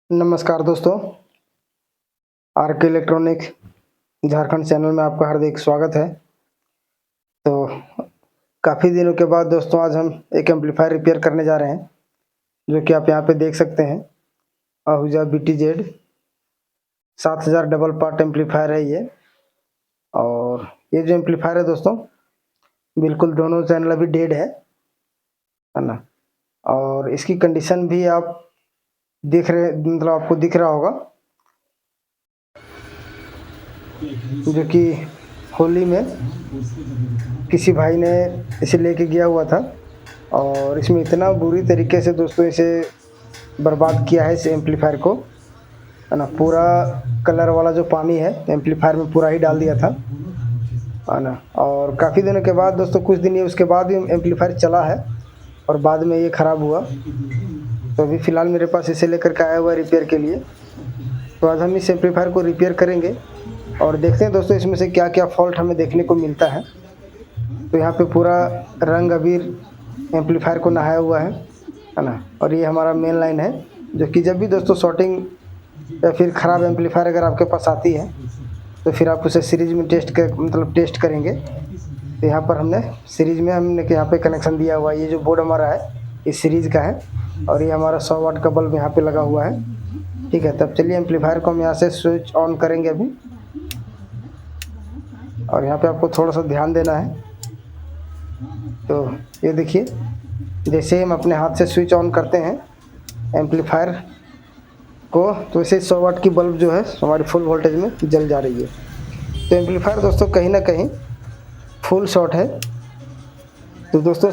नमस्कार दोस्तों, आर के इलेक्ट्रॉनिक झारखंड चैनल में आपका हार्दिक स्वागत है। तो काफ़ी दिनों के बाद दोस्तों आज हम एक एम्पलीफायर रिपेयर करने जा रहे हैं, जो कि आप यहाँ पे देख सकते हैं। Ahuja BTZ 7000 double part amplifier है ये। और ये जो एम्पलीफायर है दोस्तों, बिल्कुल दोनों चैनल अभी डेड है ना। और इसकी कंडीशन भी आप देख रहे, मतलब आपको दिख रहा होगा, जो कि होली में किसी भाई ने इसे लेके गया हुआ था और इसमें इतना बुरी तरीके से दोस्तों इसे बर्बाद किया है, इस एम्पलीफायर को, है ना। पूरा कलर वाला जो पानी है एम्पलीफायर में पूरा ही डाल दिया था, है ना। और काफ़ी दिनों के बाद दोस्तों, कुछ दिन ये उसके बाद भी एम्पलीफायर चला है और बाद में ये ख़राब हुआ। तो अभी फ़िलहाल मेरे पास इसे लेकर के आया हुआ है रिपेयर के लिए। तो आज हम इस एम्पलीफायर को रिपेयर करेंगे और देखते हैं दोस्तों इसमें से क्या क्या फॉल्ट हमें देखने को मिलता है। तो यहाँ पे पूरा रंग अबीर एम्पलीफायर को नहाया हुआ है ना। और ये हमारा मेन लाइन है, जो कि जब भी दोस्तों शॉर्टिंग या फिर ख़राब एम्पलीफायर अगर आपके पास आती है तो फिर आप उसे सीरीज में टेस्ट करेंगे। तो यहाँ पर हमने सीरीज में यहाँ पे कनेक्शन दिया हुआ है। ये जो बोर्ड हमारा है इस सीरीज़ का है और ये हमारा 100 वाट का बल्ब यहाँ पे लगा हुआ है। ठीक है, तब चलिए एम्पलीफायर को हम यहाँ से स्विच ऑन करेंगे अभी। और यहाँ पे आपको थोड़ा सा ध्यान देना है। तो ये देखिए, जैसे हम अपने हाथ से स्विच ऑन करते हैं एम्पलीफायर को, तो इसे 100 वाट की बल्ब जो है हमारी फुल वोल्टेज में जल जा रही है। तो एम्पलीफायर दोस्तों कहीं ना कहीं फुल शॉर्ट है। तो दोस्तों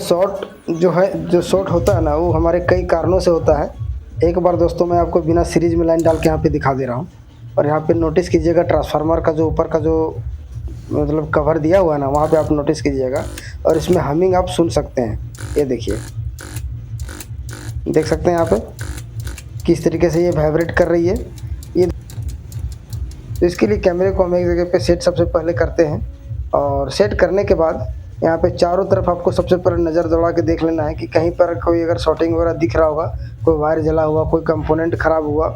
जो शॉर्ट होता है ना, वो हमारे कई कारणों से होता है। एक बार दोस्तों मैं आपको बिना सीरीज में लाइन डाल के यहाँ पे दिखा दे रहा हूँ। और यहाँ पे नोटिस कीजिएगा, ट्रांसफार्मर का जो ऊपर का जो मतलब कवर दिया हुआ है ना, वहाँ पे आप नोटिस कीजिएगा। और इसमें हमिंग आप सुन सकते हैं। ये देखिए, देख सकते हैं यहाँ पे किस तरीके से ये वाइब्रेट कर रही है ये। तो इसके लिए कैमरे को हम एक जगह पे सेट सबसे पहले करते हैं। और सेट करने के बाद यहाँ पे चारों तरफ आपको सबसे पहले नज़र दौड़ा के देख लेना है कि कहीं पर कोई अगर शॉर्टिंग वगैरह दिख रहा होगा, कोई वायर जला हुआ, कोई कंपोनेंट ख़राब हुआ,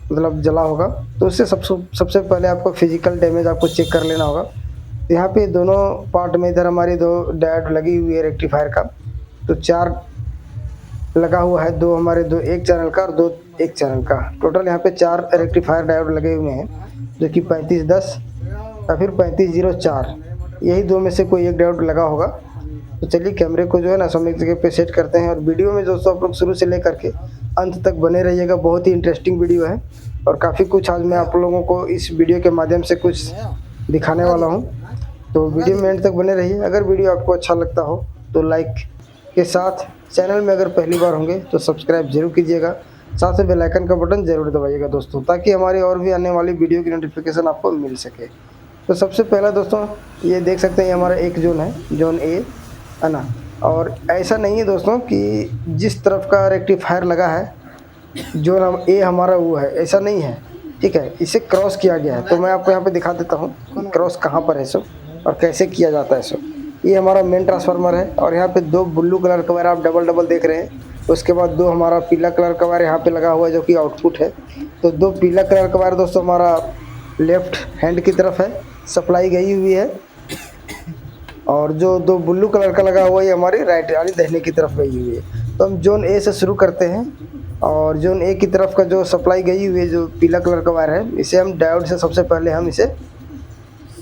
मतलब जला होगा, तो उससे सबसे पहले आपको फिजिकल डैमेज आपको चेक कर लेना होगा। यहाँ पे दोनों पार्ट में इधर हमारी 2 डायोड लगी हुई है रेक्टिफायर का। तो 4 लगा हुआ है, 2 हमारे 2 एक चैनल का और 2 एक चैनल का। टोटल यहाँ पे 4 रेक्टिफायर डायोड लगे हुए हैं, जो कि 3510 या फिर 3504, यही 2 में से कोई एक डायोड लगा होगा। तो चलिए कैमरे को जो है ना हम एक जगह पे सेट करते हैं। और वीडियो में दोस्तों आप लोग शुरू से लेकर के अंत तक बने रहिएगा, बहुत ही इंटरेस्टिंग वीडियो है। और काफ़ी कुछ आज मैं आप लोगों को इस वीडियो के माध्यम से कुछ दिखाने वाला हूँ। तो वीडियो में एंड तक बने रहिए। अगर वीडियो आपको अच्छा लगता हो तो लाइक के साथ, चैनल में अगर पहली बार होंगे तो सब्सक्राइब जरूर कीजिएगा, साथ में बेल आइकन का बटन जरूर दबाइएगा दोस्तों, ताकि हमारी और भी आने वाली वीडियो की नोटिफिकेशन आपको मिल सके। तो सबसे पहला दोस्तों ये देख सकते हैं, ये हमारा एक जोन है, जोन ए, है ना। और ऐसा नहीं है दोस्तों कि जिस तरफ का रेक्टिफायर लगा है जोन ए हमारा वो है, ऐसा नहीं है। ठीक है, इसे क्रॉस किया गया है। तो मैं आपको यहाँ पे दिखा देता हूँ क्रॉस कहाँ पर है सो और कैसे किया जाता है सो। ये हमारा मेन ट्रांसफार्मर है और यहाँ पे 2 ब्लू कलर का वायर आप डबल देख रहे हैं। उसके बाद 2 हमारा पीला कलर का वायर यहाँ पे लगा हुआ है, जो कि आउटपुट है। तो 2 पीला कलर का वायर दोस्तों हमारा लेफ्ट हैंड की तरफ है, सप्लाई गई हुई है। और जो 2 ब्लू कलर का लगा हुआ है, ये हमारी राइट यानी दाहिने की तरफ गई हुई है। तो हम जोन ए से शुरू करते हैं। और जोन ए की तरफ का जो सप्लाई गई हुई है, जो पीला कलर का वायर है, इसे हम डायोड से सबसे पहले हम इसे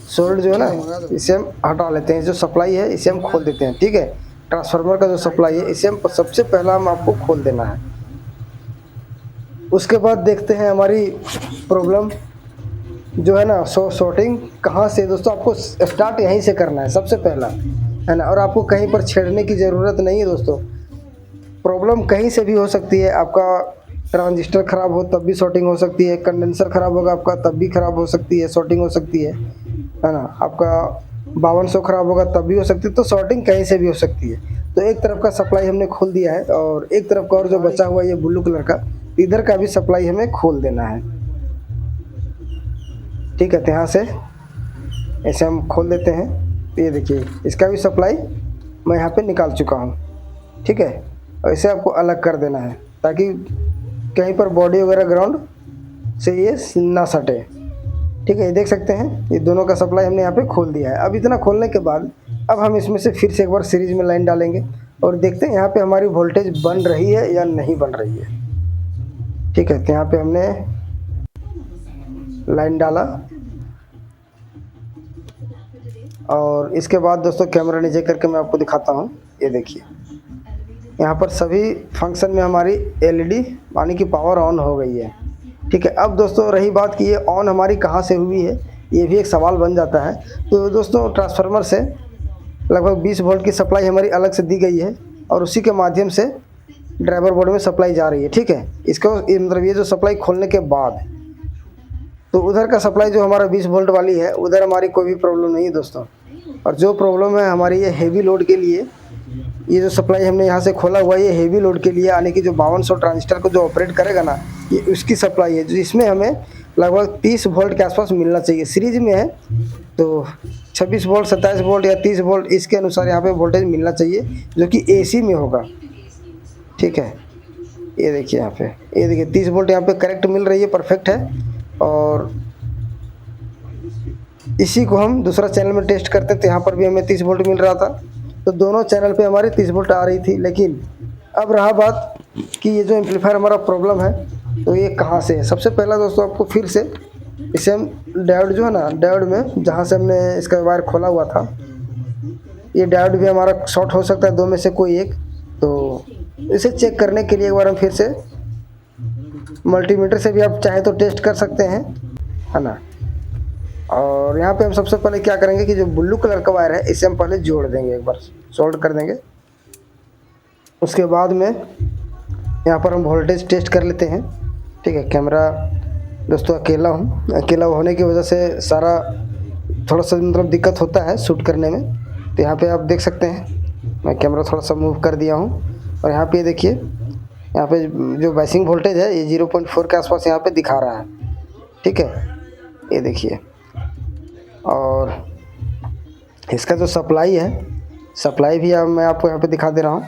सोल्ड जो है ना, इसे हम हटा लेते हैं। जो सप्लाई है इसे हम खोल देते हैं। ठीक है, ट्रांसफार्मर का जो सप्लाई है इसे हम सबसे पहला हम आपको खोल देना है। उसके बाद देखते हैं हमारी प्रॉब्लम जो है ना, शॉर्टिंग कहाँ से। दोस्तों आपको स्टार्ट यहीं से करना है सबसे पहला, है ना। और आपको कहीं पर छेड़ने की ज़रूरत नहीं है दोस्तों। प्रॉब्लम कहीं से भी हो सकती है। आपका ट्रांजिस्टर ख़राब हो तब भी शॉर्टिंग हो सकती है, कंडेंसर ख़राब होगा आपका तब भी ख़राब हो सकती है, शॉर्टिंग हो सकती है ना। आपका 5200 ख़राब होगा तब भी हो सकती है। तो शॉर्टिंग कहीं से भी हो सकती है। तो एक तरफ का सप्लाई हमने खोल दिया है और एक तरफ का और जो बचा हुआ है ये ब्लू कलर का, इधर का भी सप्लाई हमें खोल देना है। ठीक है, तो यहाँ से ऐसे हम खोल देते हैं। ये देखिए, इसका भी सप्लाई मैं यहाँ पे निकाल चुका हूँ। ठीक है, और इसे आपको अलग कर देना है ताकि कहीं पर बॉडी वगैरह ग्राउंड से ये ना सटे। ठीक है, ये देख सकते हैं ये दोनों का सप्लाई हमने यहाँ पे खोल दिया है। अब इतना खोलने के बाद अब हम इसमें से फिर से एक बार सीरीज में लाइन डालेंगे और देखते हैं यहाँ पे हमारी वोल्टेज बन रही है या नहीं बन रही है। ठीक है, तो यहाँ पे हमने लाइन डाला और इसके बाद दोस्तों कैमरा नीचे करके मैं आपको दिखाता हूँ। ये देखिए यहाँ पर सभी फंक्शन में हमारी एलईडी यानी कि पावर ऑन हो गई है। ठीक है, अब दोस्तों रही बात कि ये ऑन हमारी कहाँ से हुई है, ये भी एक सवाल बन जाता है। तो दोस्तों ट्रांसफार्मर से लगभग 20 वोल्ट की सप्लाई हमारी अलग से दी गई है और उसी के माध्यम से ड्राइवर बोर्ड में सप्लाई जा रही है। ठीक है, इसको मतलब ये जो सप्लाई खोलने के बाद तो उधर का सप्लाई जो हमारा 20 वोल्ट वाली है उधर हमारी कोई भी प्रॉब्लम नहीं है दोस्तों। और जो प्रॉब्लम है हमारी ये हेवी लोड के लिए, ये जो सप्लाई हमने यहाँ से खोला हुआ है ये हेवी लोड के लिए यानी कि जो 5200 ट्रांजिस्टर को जो ऑपरेट करेगा ना, ये उसकी सप्लाई है, जो इसमें हमें लगभग 30 वोल्ट के आसपास मिलना चाहिए। सीरीज में है तो 26 वोल्ट, 27 वोल्ट या 30 वोल्ट इसके अनुसार यहाँ पे वोल्टेज मिलना चाहिए, जो कि एसी में होगा। ठीक है, ये देखिए यहाँ पे, ये देखिए 30 वोल्ट यहाँ पे करेक्ट मिल रही है, परफेक्ट है। और इसी को हम दूसरा चैनल में टेस्ट करते थे, यहाँ पर भी हमें 30 वोल्ट मिल रहा था। तो दोनों चैनल पे हमारी 30 वोल्ट आ रही थी। लेकिन अब रहा बात कि ये जो एम्पलीफायर हमारा प्रॉब्लम है तो ये कहाँ से है। सबसे पहला दोस्तों आपको फिर से इसे हम डायोड जो है ना, डायोड में जहाँ से हमने इसका वायर खोला हुआ था, ये डायोड भी हमारा शॉर्ट हो सकता है, दो में से कोई एक। तो इसे चेक करने के लिए एक बार हम फिर से मल्टीमीटर से भी आप चाहे तो टेस्ट कर सकते हैं, है ना। और यहाँ पे हम सबसे पहले क्या करेंगे कि जो ब्लू कलर का वायर है इसे हम पहले जोड़ देंगे, एक बार सोल्ड कर देंगे। उसके बाद में यहाँ पर हम वोल्टेज टेस्ट कर लेते हैं। ठीक है, कैमरा दोस्तों अकेला होने की वजह से सारा थोड़ा सा मतलब दिक्कत होता है शूट करने में। तो यहाँ पे आप देख सकते हैं मैं कैमरा थोड़ा सा मूव कर दिया हूँ और यहाँ पे देखिए, यहाँ पे जो बाइसिंग वोल्टेज है ये 0.4 के आसपास यहाँ पे दिखा रहा है। ठीक है, ये देखिए। और इसका जो सप्लाई है, सप्लाई भी अब मैं आपको यहाँ पे दिखा दे रहा हूँ।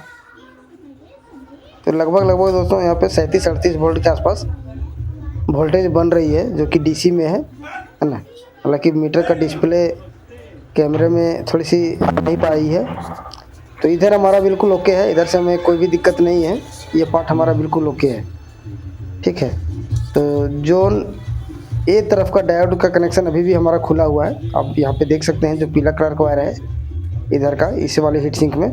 तो लगभग दोस्तों यहाँ पे 37-38 वोल्ट के आसपास वोल्टेज बन रही है, जो कि डीसी में है ना। हालांकि मीटर का डिस्प्ले कैमरे में थोड़ी सी नहीं पाई है। तो इधर हमारा बिल्कुल ओके है, इधर से हमें कोई भी दिक्कत नहीं है, ये पार्ट हमारा बिल्कुल ओके है। ठीक है, तो जोन ए तरफ का डायोड का कनेक्शन अभी भी हमारा खुला हुआ है। आप यहाँ पे देख सकते हैं जो पीला कलर का वायर है इधर का, इस वाले हीट सिंक में।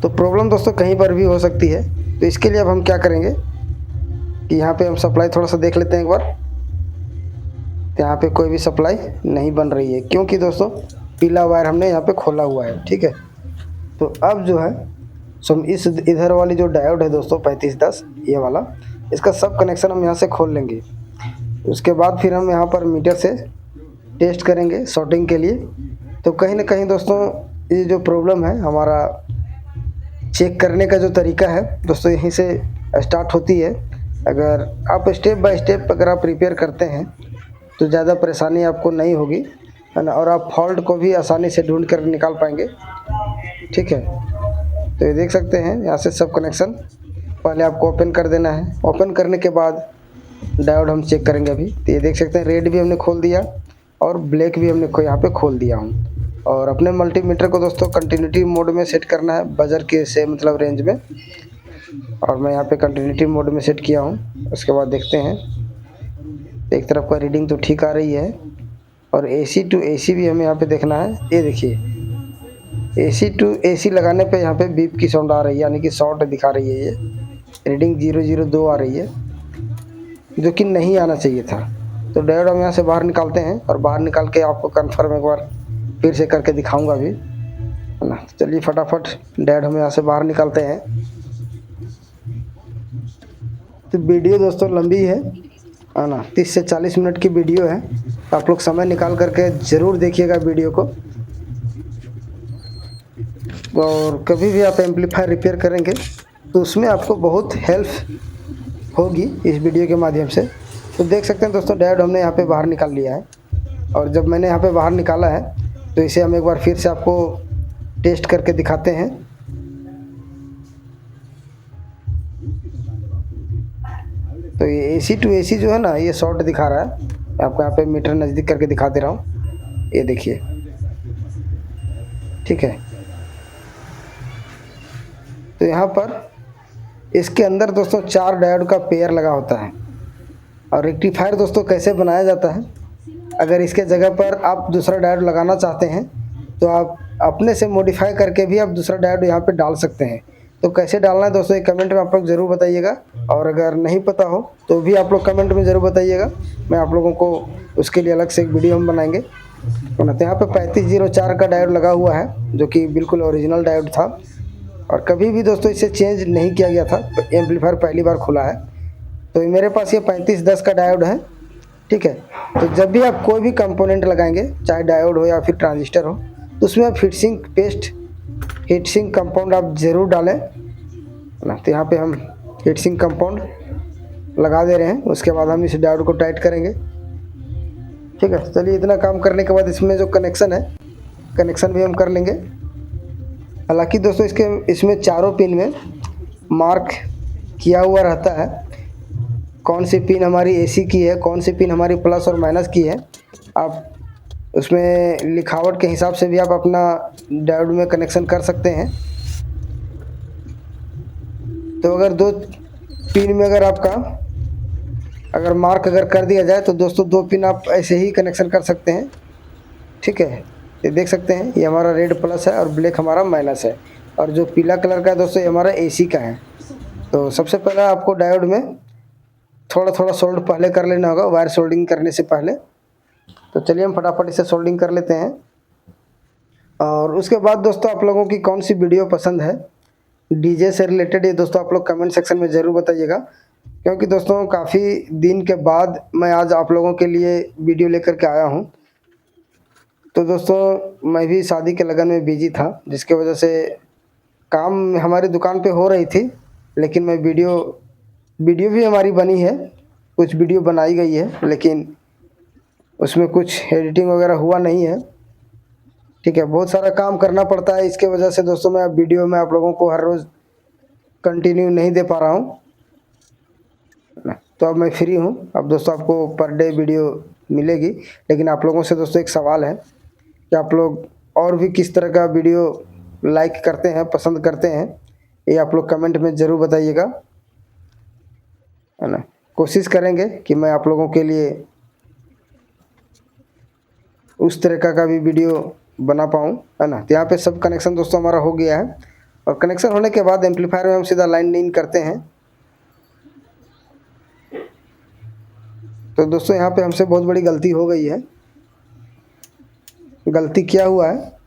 तो प्रॉब्लम दोस्तों कहीं पर भी हो सकती है। तो इसके लिए अब हम क्या करेंगे कि यहाँ पे हम सप्लाई थोड़ा सा देख लेते हैं एक बार। तो यहाँ पे कोई भी सप्लाई नहीं बन रही है, क्योंकि दोस्तों पीला वायर हमने यहाँ पे खोला हुआ है। ठीक है, तो अब जो है सो इस इधर वाली जो डायोड है दोस्तों 3510 ये वाला, इसका सब कनेक्शन हम यहाँ से खोल लेंगे। उसके बाद फिर हम यहाँ पर मीटर से टेस्ट करेंगे शॉर्टिंग के लिए। तो कहीं ना कहीं दोस्तों ये जो प्रॉब्लम है हमारा चेक करने का जो तरीका है दोस्तों यहीं से स्टार्ट होती है। अगर आप स्टेप बाय स्टेप अगर आप रिपेयर करते हैं तो ज़्यादा परेशानी आपको नहीं होगी, है ना। और आप फॉल्ट को भी आसानी से ढूंढ कर निकाल पाएंगे। ठीक है, तो ये देख सकते हैं यहाँ से सब कनेक्शन पहले आपको ओपन कर देना है। ओपन करने के बाद डायोड हम चेक करेंगे अभी। तो ये देख सकते हैं रेड भी हमने खोल दिया और ब्लैक भी हमने यहाँ पे खोल दिया हूँ। और अपने मल्टीमीटर को दोस्तों कंटिन्यूटी मोड में सेट करना है, बजर के से मतलब रेंज में। और मैं यहाँ पे कंटिन्यूटी मोड में सेट किया हूँ। उसके बाद देखते हैं, एक तरफ का रीडिंग तो ठीक आ रही है। और AC टू AC भी हमें यहाँ पे देखना है। ये देखिए AC टू AC लगाने पे यहाँ पे बीप की साउंड आ रही है, यानी कि शॉर्ट दिखा रही है। ये रीडिंग 002 आ रही है, जो कि नहीं आना चाहिए था। तो डायोड हम यहाँ से बाहर निकालते हैं और बाहर निकाल के आपको कन्फर्म एक बार फिर से करके दिखाऊंगा भी, है ना। चलिए फटाफट डायोड हम यहाँ से बाहर निकालते हैं। तो वीडियो दोस्तों लंबी है ना, 30 से 40 मिनट की वीडियो है। आप लोग समय निकाल करके ज़रूर देखिएगा वीडियो को। और कभी भी आप एम्पलीफायर रिपेयर करेंगे तो उसमें आपको बहुत हेल्प होगी इस वीडियो के माध्यम से। तो देख सकते हैं दोस्तों डायोड हमने यहाँ पे बाहर निकाल लिया है। और जब मैंने यहाँ पे बाहर निकाला है तो इसे हम एक बार फिर से आपको टेस्ट करके दिखाते हैं। तो तो ये AC टू AC जो है ना, ये शॉर्ट दिखा रहा है। मैं आपको यहाँ पे मीटर नज़दीक करके दिखा दे रहा हूँ, ये देखिए, ठीक है। तो यहाँ पर इसके अंदर दोस्तों 4 डायोड का पेयर लगा होता है। और रेक्टिफायर दोस्तों कैसे बनाया जाता है, अगर इसके जगह पर आप दूसरा डायोड लगाना चाहते हैं तो आप अपने से मॉडिफाई करके भी आप दूसरा डायोड यहाँ पे डाल सकते हैं। तो कैसे डालना है दोस्तों, एक कमेंट में आप लोग ज़रूर बताइएगा। और अगर नहीं पता हो तो भी आप लोग कमेंट में ज़रूर बताइएगा, मैं आप लोगों को उसके लिए अलग से एक वीडियो हम बनाएंगे। तो यहाँ पे 3504 का डायोड लगा हुआ है, जो कि बिल्कुल ओरिजिनल डायोड था और कभी भी दोस्तों इसे चेंज नहीं किया गया था। एम्पलीफायर पहली बार खुला है। तो मेरे पास ये 3510 का डायोड है, ठीक है। तो जब भी आप कोई भी कंपोनेंट लगाएंगे, चाहे डायोड हो या फिर ट्रांजिस्टर हो, तो उसमें आप हीटसिंक पेस्ट, हीटसिंक कंपाउंड आप ज़रूर डालें ना। तो यहाँ पे हम हीटसिंक कंपाउंड लगा दे रहे हैं, उसके बाद हम इस डायोड को टाइट करेंगे, ठीक है। चलिए, इतना काम करने के बाद इसमें जो कनेक्शन है, कनेक्शन भी हम कर लेंगे। हालांकि दोस्तों इसमें चारों पिन में मार्क किया हुआ रहता है, कौन सी पिन हमारी AC की है, कौन सी पिन हमारी प्लस और माइनस की है। आप उसमें लिखावट के हिसाब से भी आप अपना डायोड में कनेक्शन कर सकते हैं। तो अगर 2 पिन में अगर आपका अगर मार्क अगर कर दिया जाए तो दोस्तों 2 पिन आप ऐसे ही कनेक्शन कर सकते हैं, ठीक है। ये देख सकते हैं, ये हमारा रेड प्लस है और ब्लैक हमारा माइनस है। और जो पीला कलर का है दोस्तों, ये हमारा AC का है। तो सबसे पहले आपको डायोड में थोड़ा थोड़ा सोल्ड पहले कर लेना होगा, वायर सोल्डिंग करने से पहले। तो चलिए हम फटाफट इसे सोल्डिंग कर लेते हैं। और उसके बाद दोस्तों, आप लोगों की कौन सी वीडियो पसंद है DJ से रिलेटेड, ये दोस्तों आप लोग कमेंट सेक्शन में ज़रूर बताइएगा। क्योंकि दोस्तों काफ़ी दिन के बाद मैं आज आप लोगों के लिए वीडियो लेकर के आया हूँ। तो दोस्तों मैं भी शादी के लगन में बिजी था, जिसके वजह से काम हमारी दुकान पे हो रही थी, लेकिन मैं वीडियो भी हमारी बनी है, कुछ वीडियो बनाई गई है, लेकिन उसमें कुछ एडिटिंग वगैरह हुआ नहीं है, ठीक है। बहुत सारा काम करना पड़ता है, इसके वजह से दोस्तों मैं वीडियो में आप लोगों को हर रोज़ कंटिन्यू नहीं दे पा रहा हूँ। तो अब मैं फ्री हूँ, अब दोस्तों आपको पर डे वीडियो मिलेगी। लेकिन आप लोगों से दोस्तों एक सवाल है कि आप लोग और भी किस तरह का वीडियो लाइक करते हैं, पसंद करते हैं, ये आप लोग कमेंट में ज़रूर बताइएगा, है ना। कोशिश करेंगे कि मैं आप लोगों के लिए उस तरह का भी वीडियो बना पाऊँ, है ना। तो यहाँ पे सब कनेक्शन दोस्तों हमारा हो गया है। और कनेक्शन होने के बाद एम्पलीफायर में हम सीधा लाइन इन करते हैं। तो दोस्तों यहाँ पे हमसे बहुत बड़ी गलती हो गई है। गलती क्या हुआ है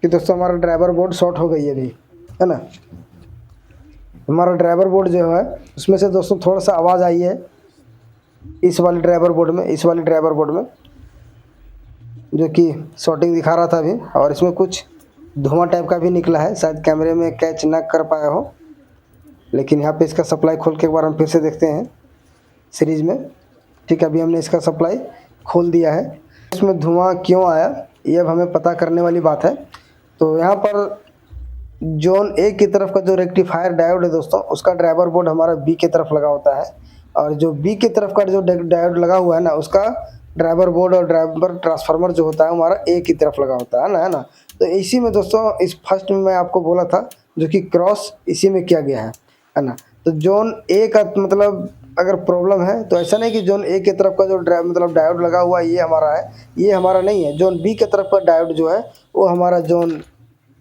कि दोस्तों हमारा ड्राइवर बोर्ड शॉर्ट हो गई है अभी, है ना। हमारा ड्राइवर बोर्ड जो है उसमें से दोस्तों थोड़ा सा आवाज़ आई है इस वाले ड्राइवर बोर्ड में, जो कि शॉर्टिंग दिखा रहा था अभी। और इसमें कुछ धुआं टाइप का भी निकला है, शायद कैमरे में कैच ना कर पाया हो। लेकिन यहाँ पे इसका सप्लाई खोल के एक बार हम फिर से देखते हैं सीरीज में, ठीक है। अभी हमने इसका सप्लाई खोल दिया है। इसमें धुआं क्यों आया, ये अब हमें पता करने वाली बात है। तो यहाँ पर जोन A की तरफ का जो रेक्टिफायर डायोड है दोस्तों, उसका ड्राइवर बोर्ड हमारा B की तरफ लगा होता है। और जो B की तरफ का जो डायोड लगा हुआ है ना, उसका ड्राइवर बोर्ड और ड्राइवर ट्रांसफार्मर जो होता है हमारा A की तरफ लगा होता है ना। तो इसी में दोस्तों इस फर्स्ट में मैं आपको बोला था, जो कि क्रॉस इसी में किया गया है ना। तो जोन A का मतलब अगर प्रॉब्लम है तो ऐसा नहीं कि जोन A की तरफ का जो डायोड लगा हुआ है ये हमारा है, ये हमारा नहीं है। जोन B की तरफ का डायोड जो है वो हमारा जोन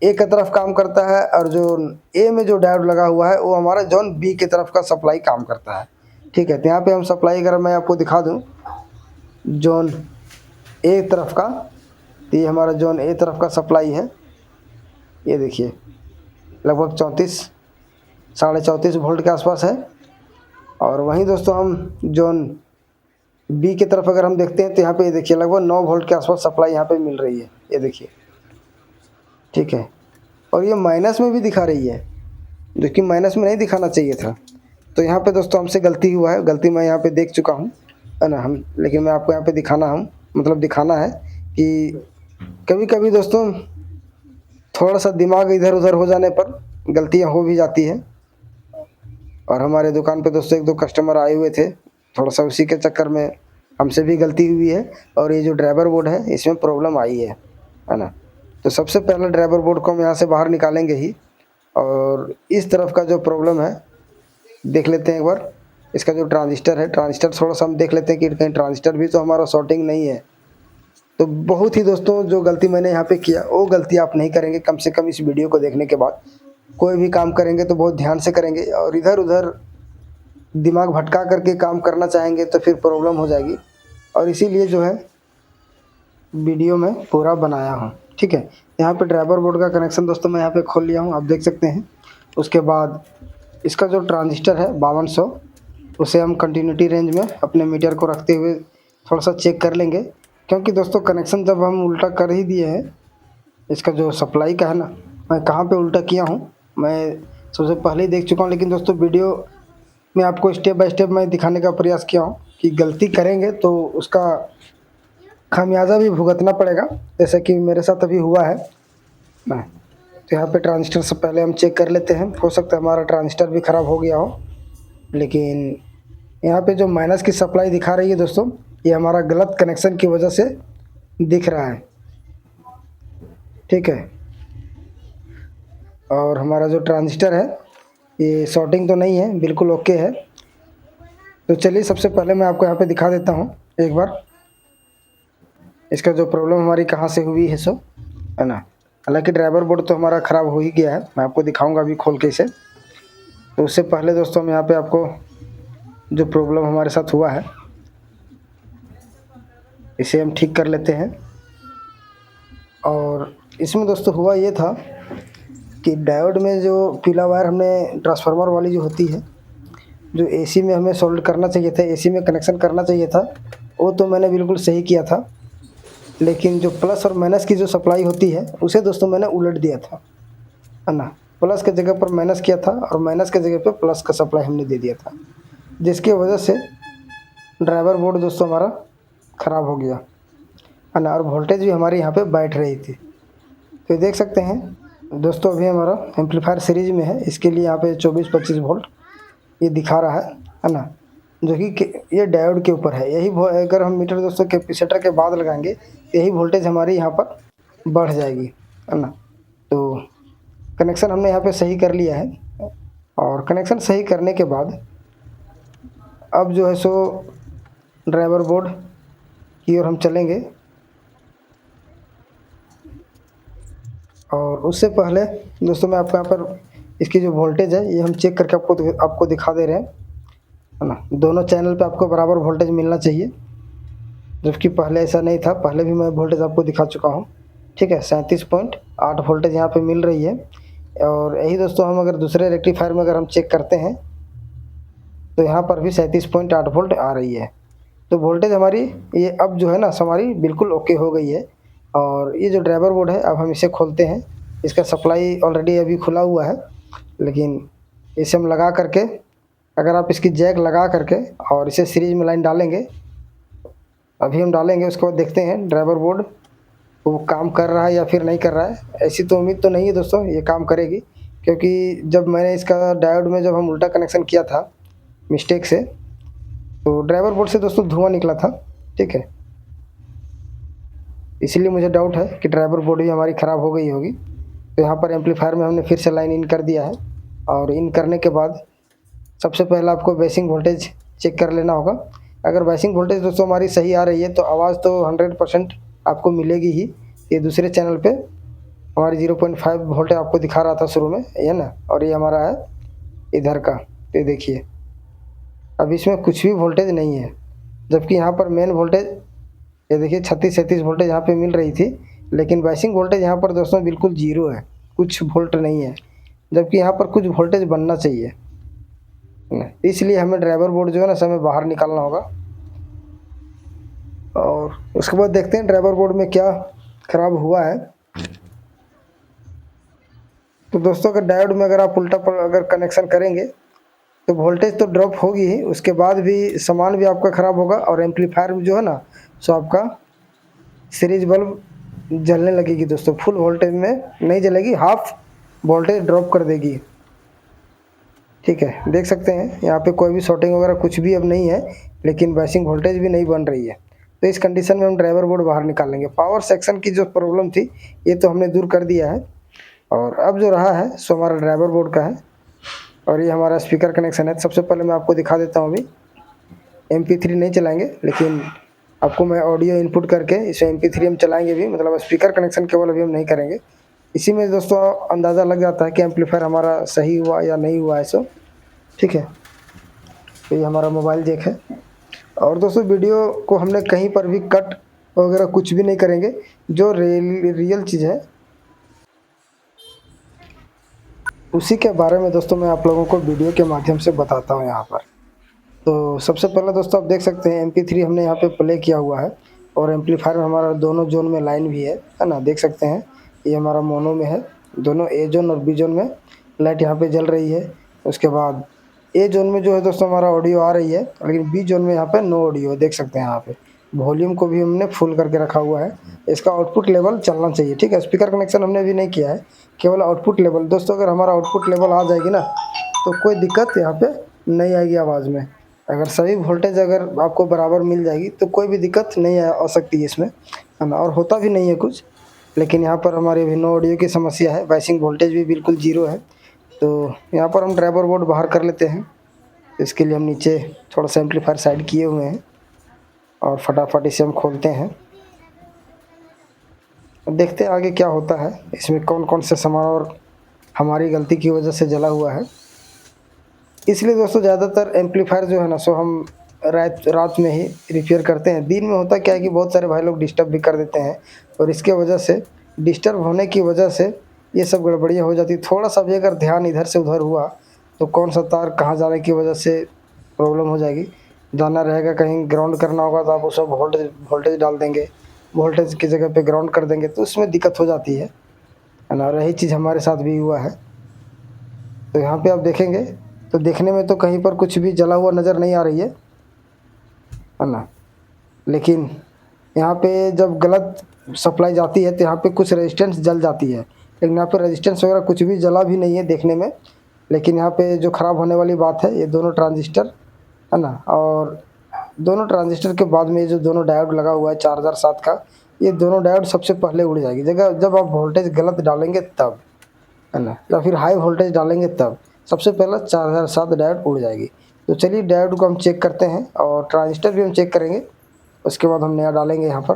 A की तरफ काम करता है, और जोन A में जो डायोड लगा हुआ है वो हमारा जोन B की तरफ का सप्लाई काम करता है, ठीक है। तो यहाँ पे हम सप्लाई अगर मैं आपको दिखा दूँ जोन A तरफ का, तो ये हमारा जोन A तरफ का सप्लाई है। ये देखिए लगभग 34-34.5 वोल्ट के आसपास है। और वहीं दोस्तों हम जोन B की तरफ अगर हम देखते हैं तो यहाँ पे ये देखिए लगभग 9 वोल्ट के आसपास सप्लाई यहाँ पे मिल रही है, ये देखिए, ठीक है। और ये माइनस में भी दिखा रही है, जो कि माइनस में नहीं दिखाना चाहिए था। तो यहाँ पे दोस्तों हमसे गलती हुआ है, गलती मैं यहाँ पे देख चुका हूँ, है ना। लेकिन मैं आपको यहाँ पे दिखाना है कि कभी कभी दोस्तों थोड़ा सा दिमाग इधर उधर हो जाने पर गलतियाँ हो भी जाती है। और हमारे दुकान पे दोस्तों 1-2 कस्टमर आए हुए थे, थोड़ा सा उसी के चक्कर में हमसे भी गलती हुई है और ये जो ड्राइवर बोर्ड है इसमें प्रॉब्लम आई है ना। तो सबसे पहले ड्राइवर बोर्ड को हम यहाँ से बाहर निकालेंगे ही, और इस तरफ का जो प्रॉब्लम है देख लेते हैं एक बार। इसका जो ट्रांजिस्टर है, ट्रांजिस्टर थोड़ा सा हम देख लेते हैं कि कहीं ट्रांजिस्टर भी तो हमारा शॉर्टिंग नहीं है। तो बहुत ही दोस्तों जो गलती मैंने यहाँ पे किया वो गलती आप नहीं करेंगे, कम से कम इस वीडियो को देखने के बाद। कोई भी काम करेंगे तो बहुत ध्यान से करेंगे, और इधर उधर दिमाग भटका करके काम करना चाहेंगे तो फिर प्रॉब्लम हो जाएगी, और इसीलिए जो है वीडियो में पूरा बनाया हूँ। ठीक है, यहाँ पे ड्राइवर बोर्ड का कनेक्शन दोस्तों मैं यहाँ पे खोल लिया हूँ, आप देख सकते हैं। उसके बाद इसका जो ट्रांजिस्टर है 5200, उसे हम कंटिन्यूटी रेंज में अपने मीटर को रखते हुए थोड़ा सा चेक कर लेंगे, क्योंकि दोस्तों कनेक्शन जब हम उल्टा कर ही दिए हैं, इसका जो सप्लाई का है ना, मैं कहाँ पे उल्टा किया हूँ मैं सबसे पहले ही देख चुका हूँ, लेकिन दोस्तों वीडियो में आपको स्टेप बाय स्टेप मैं दिखाने का प्रयास किया हूँ कि गलती करेंगे तो उसका खामियाजा भी भुगतना पड़ेगा, जैसा कि मेरे साथ अभी हुआ है ना। तो यहाँ पे ट्रांजिस्टर से पहले हम चेक कर लेते हैं, हो सकता है हमारा ट्रांजिस्टर भी ख़राब हो गया हो। लेकिन यहाँ पे जो माइनस की सप्लाई दिखा रही है दोस्तों, ये हमारा गलत कनेक्शन की वजह से दिख रहा है। ठीक है, और हमारा जो ट्रांजिस्टर है ये शॉर्टिंग तो नहीं है, बिल्कुल ओके है। तो चलिए सबसे पहले मैं आपको यहाँ पे दिखा देता हूँ एक बार, इसका जो प्रॉब्लम हमारी कहाँ से हुई है सो, है ना। हालांकि ड्राइवर बोर्ड तो हमारा ख़राब हो ही गया है, मैं आपको दिखाऊंगा अभी खोल के इसे। तो उससे पहले दोस्तों हम यहाँ पे आपको जो प्रॉब्लम हमारे साथ हुआ है इसे हम ठीक कर लेते हैं। और इसमें दोस्तों हुआ ये था कि डायोड में जो पीला वायर हमने ट्रांसफार्मर वाली जो होती है, जो एसी में हमें सोल्ड करना चाहिए था, एसी में कनेक्शन करना चाहिए था, वो तो मैंने बिल्कुल सही किया था। लेकिन जो प्लस और माइनस की जो सप्लाई होती है उसे दोस्तों मैंने उलट दिया था, है ना। प्लस के जगह पर माइनस किया था और माइनस के जगह पर प्लस का सप्लाई हमने दे दिया था, जिसकी वजह से ड्राइवर बोर्ड दोस्तों हमारा ख़राब हो गया, है ना। और वोल्टेज भी हमारी यहाँ पे बैठ रही थी। तो देख सकते हैं दोस्तों अभी हमारा एम्पलीफायर सीरीज में है, इसके लिए यहाँ पे 24-25 वोल्ट ये दिखा रहा है ना, जो कि ये डायोड के ऊपर है। यही अगर हम मीटर दोस्तों कैपेसिटर के बाद लगाएंगे तो यही वोल्टेज हमारी यहाँ पर बढ़ जाएगी, है ना। तो कनेक्शन हमने यहाँ पे सही कर लिया है, और कनेक्शन सही करने के बाद अब जो है सो ड्राइवर बोर्ड की ओर हम चलेंगे। और उससे पहले दोस्तों मैं आपको यहाँ पर इसकी जो वोल्टेज है ये हम चेक करके आपको दिखा दे रहे हैं, है ना। दोनों चैनल पे आपको बराबर वोल्टेज मिलना चाहिए, जबकि पहले ऐसा नहीं था, पहले भी मैं वोल्टेज आपको दिखा चुका हूँ। ठीक है, 37.8 वोल्टेज यहाँ पे मिल रही है। और यही दोस्तों हम अगर दूसरे रेक्टिफायर में अगर हम चेक करते हैं तो यहाँ पर भी 37.8 वोल्ट आ रही है। तो वोल्टेज हमारी ये अब जो है ना हमारी बिल्कुल ओके हो गई है। और ये जो ड्राइवर बोर्ड है अब हम इसे खोलते हैं, इसका सप्लाई ऑलरेडी अभी खुला हुआ है, लेकिन इसे हम लगा करके, अगर आप इसकी जैक लगा करके और इसे सीरीज में लाइन डालेंगे, अभी हम डालेंगे, उसके बाद देखते हैं ड्राइवर बोर्ड वो काम कर रहा है या फिर नहीं कर रहा है। ऐसी तो उम्मीद तो नहीं है दोस्तों ये काम करेगी, क्योंकि जब मैंने इसका डायोड में जब हम उल्टा कनेक्शन किया था मिस्टेक से, तो ड्राइवर बोर्ड से दोस्तों धुआं निकला था। ठीक है, इसीलिए मुझे डाउट है कि ड्राइवर बोर्ड भी हमारी ख़राब हो गई होगी। तो यहाँ पर एम्पलीफायर में हमने फिर से लाइन इन कर दिया है, और इन करने के बाद सबसे पहले आपको बेसिक वोल्टेज चेक कर लेना होगा। अगर बेसिक वोल्टेज दोस्तों हमारी सही आ रही है तो आवाज़ तो 100% आपको मिलेगी ही। ये दूसरे चैनल पे हमारी 0.5 वोल्ट आपको दिखा रहा था शुरू में, है ना, और ये हमारा है इधर का। ये देखिए अब इसमें कुछ भी वोल्टेज नहीं है, जबकि यहाँ पर मेन वोल्टेज ये देखिए 36-37 वोल्टेज यहाँ पे मिल रही थी, लेकिन बेसिक वोल्टेज यहाँ पर दोस्तों बिल्कुल जीरो है, कुछ वोल्ट नहीं है, जबकि यहाँ पर कुछ वोल्टेज बनना चाहिए। इसलिए हमें ड्राइवर बोर्ड जो है ना समय बाहर निकालना होगा। और उसके बाद देखते हैं ड्राइवर बोर्ड में क्या ख़राब हुआ है। तो दोस्तों अगर डायोड में अगर आप उल्टा अगर कनेक्शन करेंगे तो वोल्टेज तो ड्रॉप होगी ही, उसके बाद भी सामान भी आपका ख़राब होगा, और एम्पलीफायर जो है ना सो आपका सीरीज बल्ब जलने लगेगी दोस्तों। फुल वोल्टेज में नहीं जलेगी, हाफ वोल्टेज ड्रॉप कर देगी। ठीक है, देख सकते हैं यहाँ पे कोई भी शॉर्टिंग वगैरह कुछ भी अब नहीं है, लेकिन बायसिंग वोल्टेज भी नहीं बन रही है। तो इस कंडीशन में हम ड्राइवर बोर्ड बाहर निकाल लेंगे। पावर सेक्शन की जो प्रॉब्लम थी ये तो हमने दूर कर दिया है, और अब जो रहा है सो हमारा ड्राइवर बोर्ड का है, और ये हमारा स्पीकर कनेक्शन है। सबसे पहले मैं आपको दिखा देता हूँ। अभी MP3 नहीं चलाएंगे, लेकिन आपको मैं ऑडियो इनपुट करके इसे MP3 हम चलाएंगे भी, मतलब स्पीकर कनेक्शन केवल अभी हम नहीं करेंगे। इसी में दोस्तों अंदाज़ा लग जाता है कि एम्पलीफायर हमारा सही हुआ या नहीं हुआ है। सो ठीक है, तो ये हमारा मोबाइल जैक है। और दोस्तों वीडियो को हमने कहीं पर भी कट वगैरह कुछ भी नहीं करेंगे, जो रियल चीज़ है उसी के बारे में दोस्तों मैं आप लोगों को वीडियो के माध्यम से बताता हूँ यहाँ पर। तो सबसे पहले दोस्तों आप देख सकते हैं MP3 हमने यहाँ पे प्ले किया हुआ है, और एम्पलीफायर में हमारा दोनों जोन में लाइन भी है ना, देख सकते हैं। ये हमारा मोनो में है, दोनों A जोन और B जोन में लाइट यहाँ पे जल रही है। उसके बाद A जोन में जो है दोस्तों हमारा ऑडियो आ रही है, लेकिन B जोन में यहाँ पे नो ऑडियो है, देख सकते हैं यहाँ पे। वॉल्यूम को भी हमने फुल करके रखा हुआ है। इसका आउटपुट लेवल चलना चाहिए, ठीक है। स्पीकर कनेक्शन हमने अभी नहीं किया है, केवल आउटपुट लेवल। दोस्तों अगर हमारा आउटपुट लेवल आ जाएगी ना, तो कोई दिक्कत यहाँ पे नहीं आएगी आवाज़ में। अगर सभी वोल्टेज अगर आपको बराबर मिल जाएगी तो कोई भी दिक्कत नहीं आ सकती है इसमें, है ना, और होता भी नहीं है कुछ। लेकिन यहाँ पर हमारे अभी नो ऑडियो की समस्या है, बाइसिंग वोल्टेज भी बिल्कुल जीरो है। तो यहाँ पर हम ड्राइवर बोर्ड बाहर कर लेते हैं। इसके लिए हम नीचे थोड़ा सा एम्पलीफायर साइड किए हुए हैं, और फटाफट इसे हम खोलते हैं। देखते हैं आगे क्या होता है, इसमें कौन कौन से सामान और हमारी गलती की वजह से जला हुआ है। इसलिए दोस्तों ज़्यादातर एम्पलीफायर जो है ना, सो हम रात में ही रिपेयर करते हैं। दिन में होता क्या है कि बहुत सारे भाई लोग डिस्टर्ब भी कर देते हैं, और इसके वजह से डिस्टर्ब होने की वजह से ये सब गड़बड़ियाँ हो जाती। थोड़ा सा भी अगर ध्यान इधर से उधर हुआ तो कौन सा तार कहाँ जाने की वजह से प्रॉब्लम हो जाएगी। जाना रहेगा कहीं ग्राउंड करना होगा तो आप उसमें वोल्टेज डाल देंगे, वोल्टेज की जगह पे ग्राउंड कर देंगे, तो उसमें दिक्कत हो जाती है ना। और यही चीज़ हमारे साथ भी हुआ है। तो यहाँ पे आप देखेंगे तो देखने में तो कहीं पर कुछ भी जला हुआ नज़र नहीं आ रही है ना, लेकिन यहाँ पे जब गलत सप्लाई जाती है तो यहाँ पे कुछ रेजिस्टेंस जल जाती है, लेकिन यहाँ पे रेजिस्टेंस वगैरह कुछ भी जला भी नहीं है देखने में। लेकिन यहाँ पे जो ख़राब होने वाली बात है, ये दोनों ट्रांजिस्टर है ना, और दोनों ट्रांजिस्टर के बाद में ये जो दोनों डायोड लगा हुआ है 4007 का, ये दोनों डायोड सबसे पहले उड़ जाएगी। जब आप वोल्टेज गलत डालेंगे तब, है ना, या फिर हाई वोल्टेज डालेंगे तब सबसे पहला 4007 डायोड उड़ जाएगी। तो चलिए डायोड को हम चेक करते हैं, और ट्रांजिस्टर भी हम चेक करेंगे, उसके बाद हम नया डालेंगे यहाँ पर।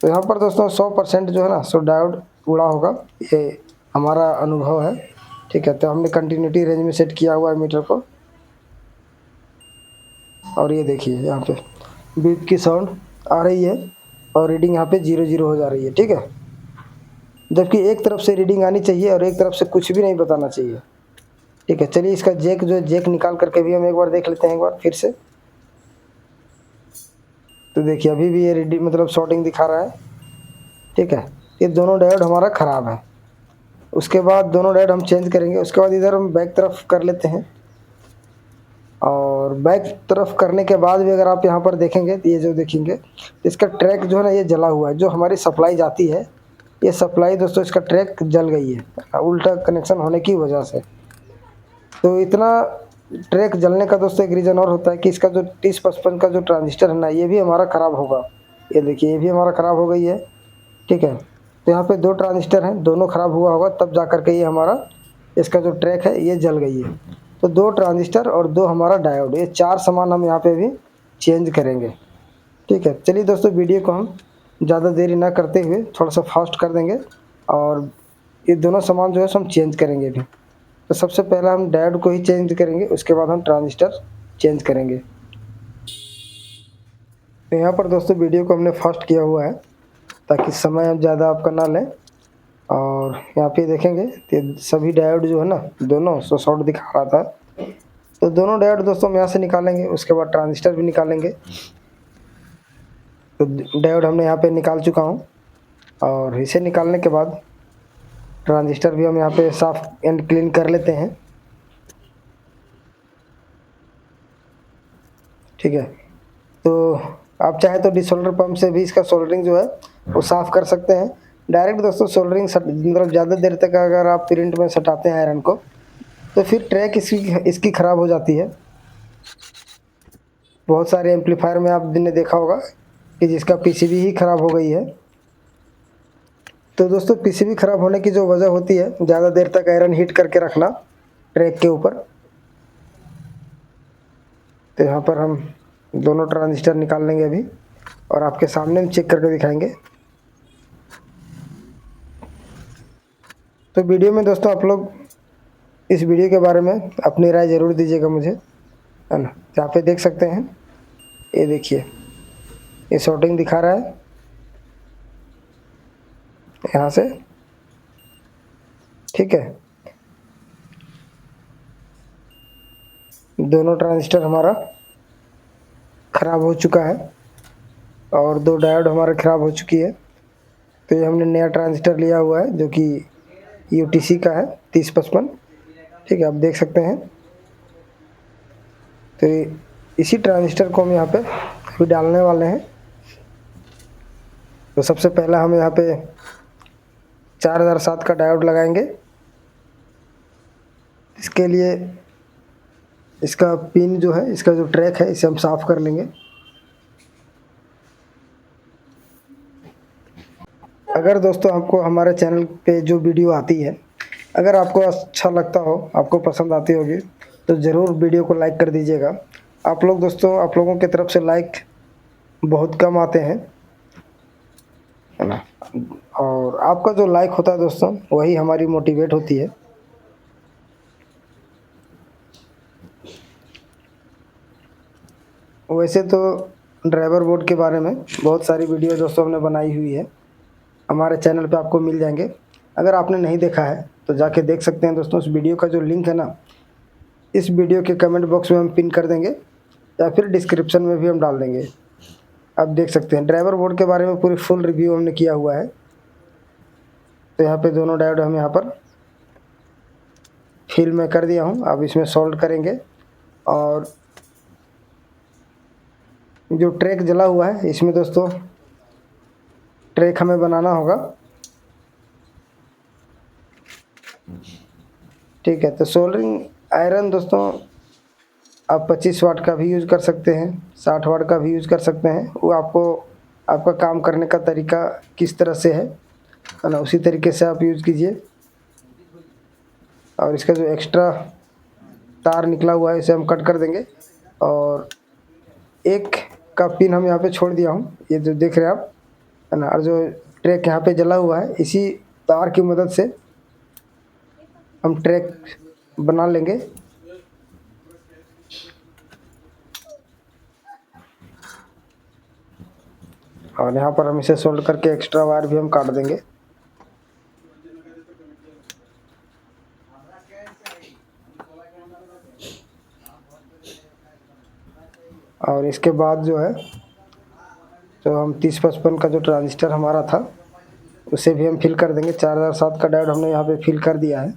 तो यहाँ पर दोस्तों 100% जो है ना, सो डायोड उड़ा होगा, ये हमारा अनुभव है, ठीक है। तो हमने कंटिन्यूटी रेंज में सेट किया हुआ है मीटर को, और ये देखिए यहाँ पे बीप की साउंड आ रही है, और रीडिंग यहाँ पे 0 हो जा रही है, ठीक है। जबकि एक तरफ से रीडिंग आनी चाहिए और एक तरफ से कुछ भी नहीं बताना चाहिए, ठीक है। चलिए इसका जैक निकाल करके भी हम एक बार देख लेते हैं, एक बार फिर से। तो देखिए अभी भी ये रीडिंग मतलब शॉर्टिंग दिखा रहा है, ठीक है। ये दोनों डायोड हमारा ख़राब है। उसके बाद दोनों डायोड हम चेंज करेंगे। उसके बाद इधर हम बैक तरफ कर लेते हैं, और बैक तरफ करने के बाद भी अगर आप यहाँ पर देखेंगे तो ये जो देखेंगे इसका ट्रैक जो है ना, ये जला हुआ है। जो हमारी सप्लाई जाती है, ये सप्लाई दोस्तों इसका ट्रैक जल गई है उल्टा कनेक्शन होने की वजह से। तो इतना ट्रैक जलने का दोस्तों एक रीज़न और होता है कि इसका जो 3055 का जो ट्रांजिस्टर है ना, ये भी हमारा ख़राब होगा। ये देखिए ये भी हमारा ख़राब हो गई है, ठीक है। तो यहाँ पे 2 ट्रांजिस्टर हैं, दोनों ख़राब हुआ होगा तब जा कर के ये हमारा इसका जो ट्रैक है ये जल गई है। तो 2 ट्रांजिस्टर और 2 हमारा डायोड, ये 4 सामान हम यहाँ पे भी चेंज करेंगे, ठीक है। चलिए दोस्तों वीडियो को हम ज़्यादा देरी ना करते हुए थोड़ा सा फास्ट कर देंगे, और ये दोनों सामान जो है हम चेंज करेंगे भी। तो सबसे पहला हम डायोड को ही चेंज करेंगे, उसके बाद हम ट्रांजिस्टर चेंज करेंगे। तो यहाँ पर दोस्तों वीडियो को हमने फास्ट किया हुआ है ताकि समय ज़्यादा आपका ना लें। और यहाँ पे देखेंगे तो सभी डायोड जो है ना, दोनों शॉर्ट दिखा रहा था। तो दोनों डायोड दोस्तों हम यहाँ से निकालेंगे, उसके बाद ट्रांजिस्टर भी निकालेंगे। तो डायोड हमने यहाँ पे निकाल चुका हूँ, और इसे निकालने के बाद ट्रांजिस्टर भी हम यहाँ पे साफ एंड क्लीन कर लेते हैं, ठीक है। तो आप चाहे तो डिसोल्डर पंप से भी इसका सोल्डरिंग जो है वो साफ़ कर सकते हैं। डायरेक्ट दोस्तों सोल्डरिंग मतलब ज़्यादा देर तक अगर आप प्रिंट में सटाते हैं आयरन को, तो फिर ट्रैक इसकी ख़राब हो जाती है। बहुत सारे एम्पलीफायर में आपने देखा होगा कि जिसका पीसीबी ही ख़राब हो गई है। तो दोस्तों पीसीबी ख़राब होने की जो वजह होती है, ज़्यादा देर तक आयरन हीट करके रखना ट्रैक के ऊपर। तो यहाँ पर हम दोनों ट्रांजिस्टर निकाल लेंगे अभी और आपके सामने हम चेक करके दिखाएंगे। तो वीडियो में दोस्तों आप लोग इस वीडियो के बारे में अपनी राय ज़रूर दीजिएगा मुझे, है ना। यहाँ पे देख सकते हैं, ये देखिए ये शॉर्टिंग दिखा रहा है यहाँ से, ठीक है। दोनों ट्रांजिस्टर हमारा ख़राब हो चुका है और दो डायोड हमारा ख़राब हो चुकी है। तो ये हमने नया ट्रांजिस्टर लिया हुआ है जो कि यूटीसी का है 3055, ठीक है, आप देख सकते हैं। तो इसी ट्रांजिस्टर को हम यहाँ पे अभी डालने वाले हैं। तो सबसे पहला हम यहाँ पे 4007 का डायोड लगाएंगे। इसके लिए इसका पिन जो है, इसका जो ट्रैक है, इसे हम साफ़ कर लेंगे। अगर दोस्तों आपको हमारे चैनल पे जो वीडियो आती है, अगर आपको अच्छा लगता हो, आपको पसंद आती होगी, तो ज़रूर वीडियो को लाइक कर दीजिएगा। आप लोग दोस्तों, आप लोगों की तरफ से लाइक बहुत कम आते हैं, है ना। और आपका जो लाइक होता है दोस्तों, वही हमारी मोटिवेट होती है। वैसे तो ड्राइवर बोर्ड के बारे में बहुत सारी वीडियो दोस्तों हमने बनाई हुई है, हमारे चैनल पे आपको मिल जाएंगे। अगर आपने नहीं देखा है तो जाके देख सकते हैं दोस्तों। उस वीडियो का जो लिंक है ना, इस वीडियो के कमेंट बॉक्स में हम पिन कर देंगे या फिर डिस्क्रिप्शन में भी हम डाल देंगे। आप देख सकते हैं ड्राइवर बोर्ड के बारे में पूरी फुल रिव्यू हमने किया हुआ है। तो यहाँ पे दोनों डायोड हम यहाँ पर फिल में कर दिया हूँ। अब इसमें सोल्ड करेंगे और जो ट्रैक जला हुआ है, इसमें दोस्तों ट्रैक हमें बनाना होगा, ठीक है। तो सोल्डरिंग आयरन दोस्तों आप 25 वाट का भी यूज़ कर सकते हैं, 60 वाट का भी यूज़ कर सकते हैं। वो आपको, आपका काम करने का तरीका किस तरह से है ना, उसी तरीके से आप यूज़ कीजिए। और इसका जो एक्स्ट्रा तार निकला हुआ है, इसे हम कट कर देंगे। और एक का पिन हम यहाँ पे छोड़ दिया हूँ, ये जो देख रहे हैं आप, है ना। और जो ट्रैक यहाँ पे जला हुआ है, इसी तार की मदद से हम ट्रैक बना लेंगे। और यहाँ पर हम इसे सोल्ड करके एक्स्ट्रा वायर भी हम काट देंगे। और इसके बाद जो है, तो हम 3055 का जो ट्रांजिस्टर हमारा था, उसे भी हम फिल कर देंगे। 4007 का डायोड हमने यहाँ पे फिल कर दिया है,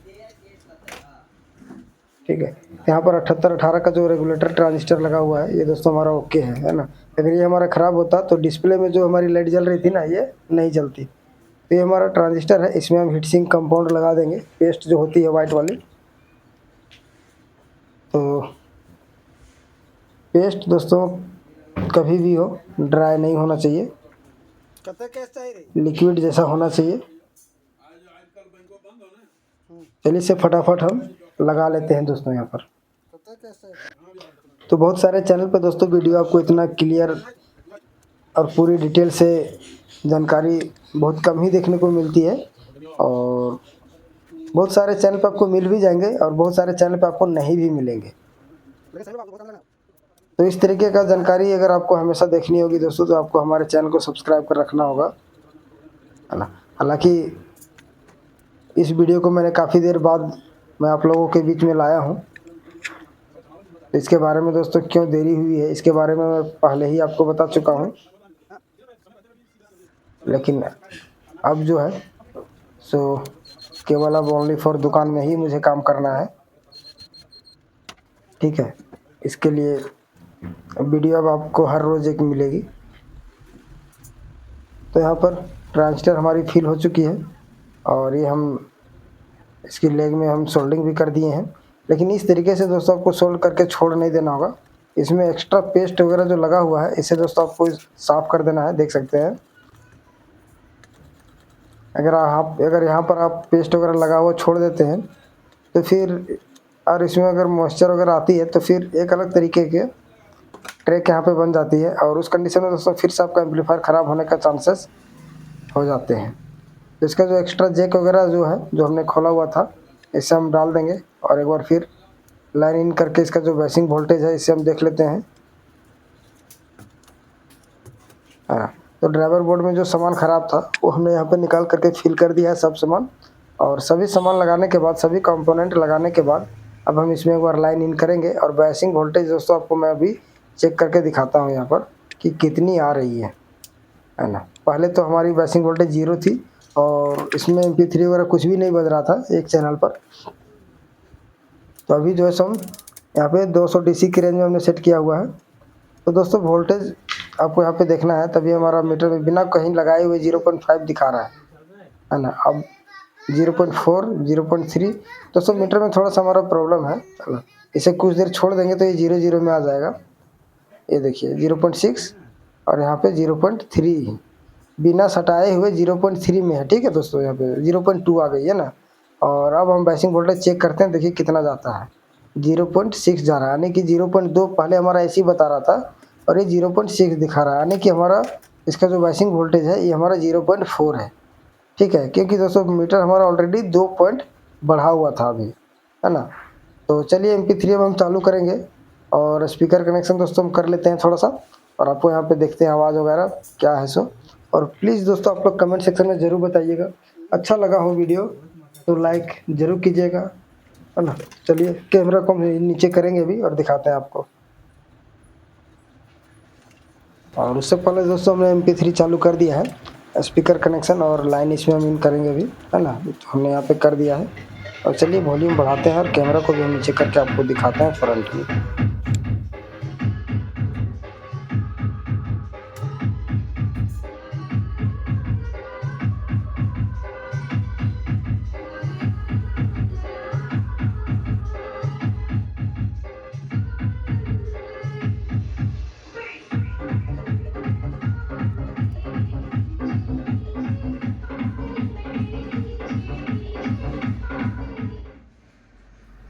ठीक है। यहाँ पर 7818 का जो रेगुलेटर ट्रांजिस्टर लगा हुआ है, ये दोस्तों हमारा ओके है ना। अगर ये हमारा ख़राब होता तो डिस्प्ले में जो हमारी लाइट जल रही थी ना, ये नहीं जलती। तो ये हमारा ट्रांजिस्टर है, इसमें हम हीट सिंक कंपाउंड लगा देंगे, पेस्ट जो होती है वाइट वाली। तो पेस्ट दोस्तों कभी भी हो, ड्राई नहीं होना चाहिए, लिक्विड जैसा होना चाहिए। चलिए इसे फटाफट हम लगा लेते हैं दोस्तों यहाँ पर। तो बहुत सारे चैनल पर दोस्तों वीडियो आपको इतना क्लियर और पूरी डिटेल से जानकारी बहुत कम ही देखने को मिलती है, और बहुत सारे चैनल पर आपको मिल भी जाएंगे और बहुत सारे चैनल पर आपको नहीं भी मिलेंगे। तो इस तरीके का जानकारी अगर आपको हमेशा देखनी होगी दोस्तों, तो आपको हमारे चैनल को सब्सक्राइब कर रखना होगा, है ना। हालांकि इस वीडियो को मैंने काफ़ी देर बाद मैं आप लोगों के बीच में लाया हूँ। इसके बारे में दोस्तों क्यों देरी हुई है, इसके बारे में मैं पहले ही आपको बता चुका हूँ। लेकिन अब जो है सो केवल अब ओनली फॉर दुकान में ही मुझे काम करना है, ठीक है। इसके लिए वीडियो अब आपको हर रोज़ एक मिलेगी। तो यहाँ पर ट्रांजिस्टर हमारी फिल हो चुकी है और ये हम इसकी लेग में हम सोल्डिंग भी कर दिए हैं। लेकिन इस तरीके से दोस्तों आपको सोल्ड करके छोड़ नहीं देना होगा। इसमें एक्स्ट्रा पेस्ट वगैरह जो लगा हुआ है इसे दोस्तों आपको साफ़ कर देना है, देख सकते हैं। अगर यहाँ पर आप पेस्ट वगैरह लगा हुआ छोड़ देते हैं तो फिर और इसमें अगर मॉइस्चर वगैरह आती है तो फिर एक अलग तरीके के ट्रैक यहाँ पे बन जाती है, और उस कंडीशन में दोस्तों फिर से आपका एम्पलीफायर ख़राब होने का चांसेस हो जाते हैं। तो इसका जो एक्स्ट्रा जैक वगैरह जो है, जो हमने खोला हुआ था, इसे हम डाल देंगे और एक बार फिर लाइन इन करके इसका जो बेसिक वोल्टेज है इसे हम देख लेते हैं। हाँ, तो ड्राइवर बोर्ड में जो सामान ख़राब था वो हमने यहाँ पे निकाल करके फिल कर दिया है सब सामान, और सभी सामान लगाने के बाद, सभी कंपोनेंट लगाने के बाद अब हम इसमें एक बार लाइन इन करेंगे और बेसिक वोल्टेज दोस्तों आपको मैं अभी चेक करके दिखाता हूँ यहाँ पर कि कितनी आ रही है ना। पहले तो हमारी बेसिक वोल्टेज 0 थी और इसमें MP3 वगैरह कुछ भी नहीं बज रहा था एक चैनल पर। तो अभी जो है सो हम यहाँ पे 200 DC की रेंज में हमने सेट किया हुआ है। तो दोस्तों वोल्टेज आपको यहाँ पे देखना है, तभी हमारा मीटर में बिना कहीं लगाए हुए 0.5 दिखा रहा है ना। अब 0.4, 0.3 दोस्तों मीटर में थोड़ा सा हमारा प्रॉब्लम है। इसे कुछ देर छोड़ देंगे तो ये 0 में आ जाएगा। ये देखिए 0.6 और यहाँ पे 0.3 बिना सटाए हुए 0.3 में है। ठीक है दोस्तों, यहाँ पे 0.2 आ गई है ना। और अब हम बेसिक वोल्टेज चेक करते हैं, देखिए कितना जाता है। 0.6 जा रहा है, यानी कि 0.2 पहले हमारा ऐसे ही बता रहा था और ये 0.6 दिखा रहा है, यानी कि हमारा इसका जो बेसिक वोल्टेज है ये हमारा 0.4 है। ठीक है, क्योंकि दोस्तों मीटर हमारा ऑलरेडी 2 पॉइंट बढ़ा हुआ था अभी, है ना। तो चलिए MP3 अब हम चालू करेंगे और स्पीकर कनेक्शन दोस्तों हम कर लेते हैं थोड़ा सा, और आपको यहाँ पे देखते हैं आवाज़ वगैरह क्या है सो। और प्लीज़ दोस्तों आप लोग कमेंट सेक्शन में ज़रूर बताइएगा, अच्छा लगा हो वीडियो तो लाइक ज़रूर कीजिएगा, है ना। चलिए कैमरा को हम नीचे करेंगे अभी और दिखाते हैं आपको। और उससे पहले दोस्तों हमने MP3 चालू कर दिया है, स्पीकर कनेक्शन और लाइन इसमें हम इन करेंगे अभी, है ना। तो हमने यहाँ पे कर दिया है और चलिए वॉल्यूम बढ़ाते हैं और कैमरा को भी हम नीचे करके आपको दिखाते हैं फ्रंट में।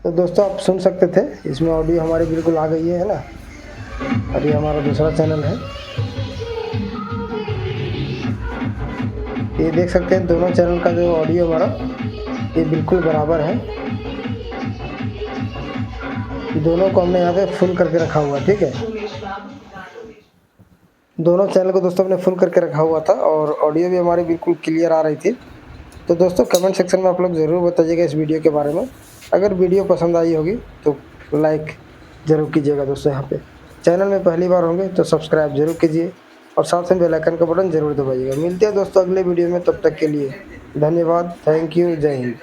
तो दोस्तों आप सुन सकते थे, इसमें ऑडियो हमारी बिल्कुल आ गई है ना। और ये हमारा दूसरा चैनल है, ये देख सकते हैं दोनों चैनल का जो ऑडियो हमारा ये बिल्कुल बराबर है। दोनों को हमने यहाँ पे फुल करके रखा हुआ है। ठीक है, दोनों चैनल को दोस्तों हमने फुल करके रखा हुआ था और ऑडियो भी हमारी बिल्कुल क्लियर आ रही थी। तो दोस्तों कमेंट सेक्शन में आप लोग ज़रूर बताइएगा इस वीडियो के बारे में। अगर वीडियो पसंद आई होगी तो लाइक ज़रूर कीजिएगा दोस्तों। यहाँ पे चैनल में पहली बार होंगे तो सब्सक्राइब जरूर कीजिए और साथ में बेल आइकन का बटन ज़रूर दबाइएगा। मिलते हैं दोस्तों अगले वीडियो में, तब तक के लिए धन्यवाद, थैंक यू, जय हिंद।